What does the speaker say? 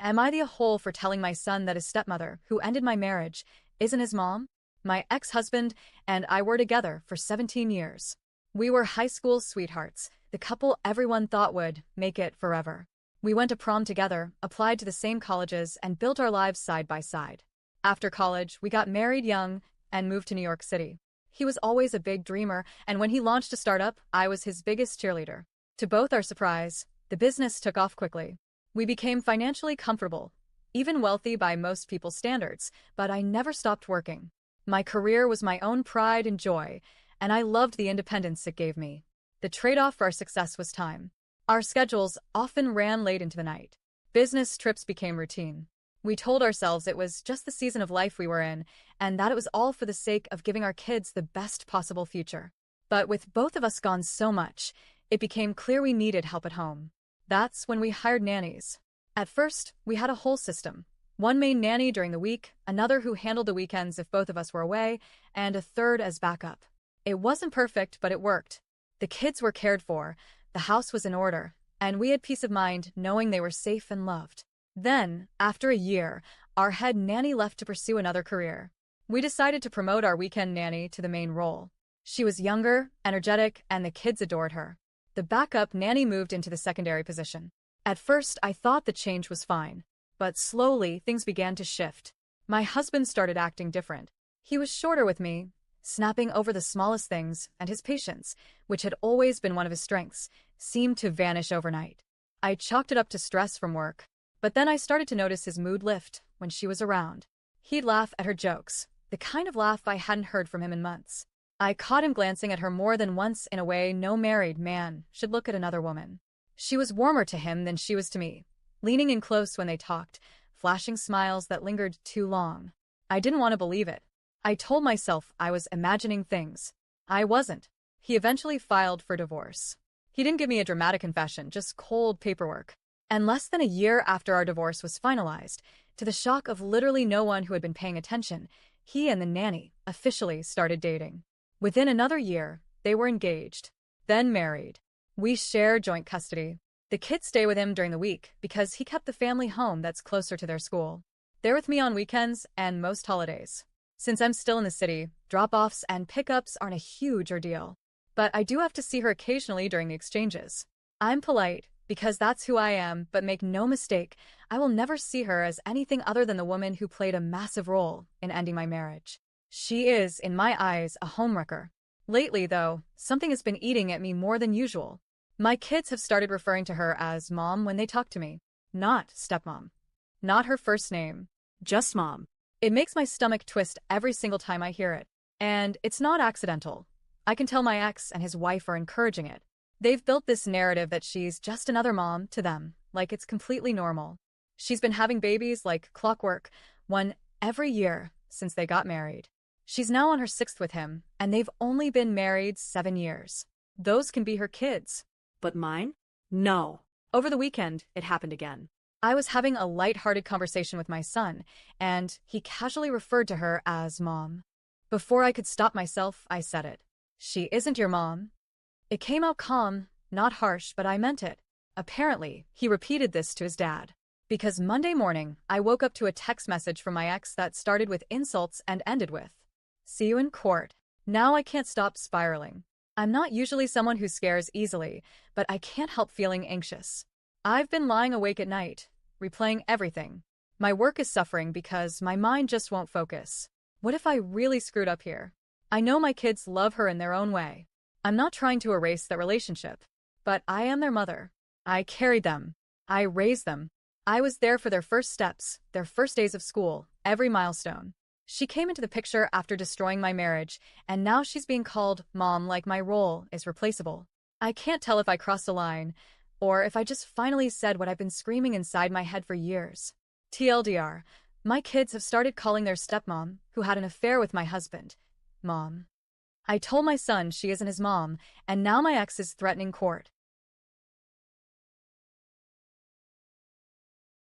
Am I the a-hole for telling my son that his stepmother, who ended my marriage, isn't his mom? My ex-husband and I were together for 17 years. We were high school sweethearts, the couple everyone thought would make it forever. We went to prom together, applied to the same colleges, and built our lives side by side. After college, we got married young and moved to New York City. He was always a big dreamer, and when he launched a startup, I was his biggest cheerleader. To both our surprise, the business took off quickly. We became financially comfortable, even wealthy by most people's standards, but I never stopped working. My career was my own pride and joy, and I loved the independence it gave me. The trade-off for our success was time. Our schedules often ran late into the night. Business trips became routine. We told ourselves it was just the season of life we were in, and that it was all for the sake of giving our kids the best possible future. But with both of us gone so much, it became clear we needed help at home. That's when we hired nannies. At first, we had a whole system. One main nanny during the week, another who handled the weekends if both of us were away, and a third as backup. It wasn't perfect, but it worked. The kids were cared for, the house was in order, and we had peace of mind knowing they were safe and loved. Then, after a year, our head nanny left to pursue another career. We decided to promote our weekend nanny to the main role. She was younger, energetic, and the kids adored her. The backup nanny moved into the secondary position. At first, I thought the change was fine. But slowly, things began to shift. My husband started acting different. He was shorter with me, snapping over the smallest things, and his patience, which had always been one of his strengths, seemed to vanish overnight. I chalked it up to stress from work. But then I started to notice his mood lift when she was around. He'd laugh at her jokes, the kind of laugh I hadn't heard from him in months. I caught him glancing at her more than once in a way no married man should look at another woman. She was warmer to him than she was to me, leaning in close when they talked, flashing smiles that lingered too long. I didn't want to believe it. I told myself I was imagining things. I wasn't. He eventually filed for divorce. He didn't give me a dramatic confession, just cold paperwork. And less than a year after our divorce was finalized, to the shock of literally no one who had been paying attention, he and the nanny officially started dating. Within another year, they were engaged, then married. We share joint custody. The kids stay with him during the week because he kept the family home that's closer to their school. They're with me on weekends and most holidays. Since I'm still in the city, drop-offs and pickups aren't a huge ordeal. But I do have to see her occasionally during the exchanges. I'm polite, because that's who I am, but make no mistake, I will never see her as anything other than the woman who played a massive role in ending my marriage. She is, in my eyes, a homewrecker. Lately, though, something has been eating at me more than usual. My kids have started referring to her as Mom when they talk to me. Not stepmom. Not her first name. Just Mom. It makes my stomach twist every single time I hear it. And it's not accidental. I can tell my ex and his wife are encouraging it. They've built this narrative that she's just another mom to them, like it's completely normal. She's been having babies like clockwork, one every year since they got married. She's now on her 6th with him, and they've only been married 7 years. Those can be her kids. But mine? No. Over the weekend, it happened again. I was having a light-hearted conversation with my son, and he casually referred to her as Mom. Before I could stop myself, I said it. She isn't your mom. It came out calm, not harsh, but I meant it. Apparently, he repeated this to his dad. Because Monday morning, I woke up to a text message from my ex that started with insults and ended with, "See you in court." Now I can't stop spiraling. I'm not usually someone who scares easily, but I can't help feeling anxious. I've been lying awake at night, replaying everything. My work is suffering because my mind just won't focus. What if I really screwed up here? I know my kids love her in their own way. I'm not trying to erase that relationship, but I am their mother. I carried them. I raised them. I was there for their first steps, their first days of school, every milestone. She came into the picture after destroying my marriage, and now she's being called Mom like my role is replaceable. I can't tell if I crossed a line, or if I just finally said what I've been screaming inside my head for years. TLDR, my kids have started calling their stepmom, who had an affair with my husband, Mom. I told my son she isn't his mom, and now my ex is threatening court.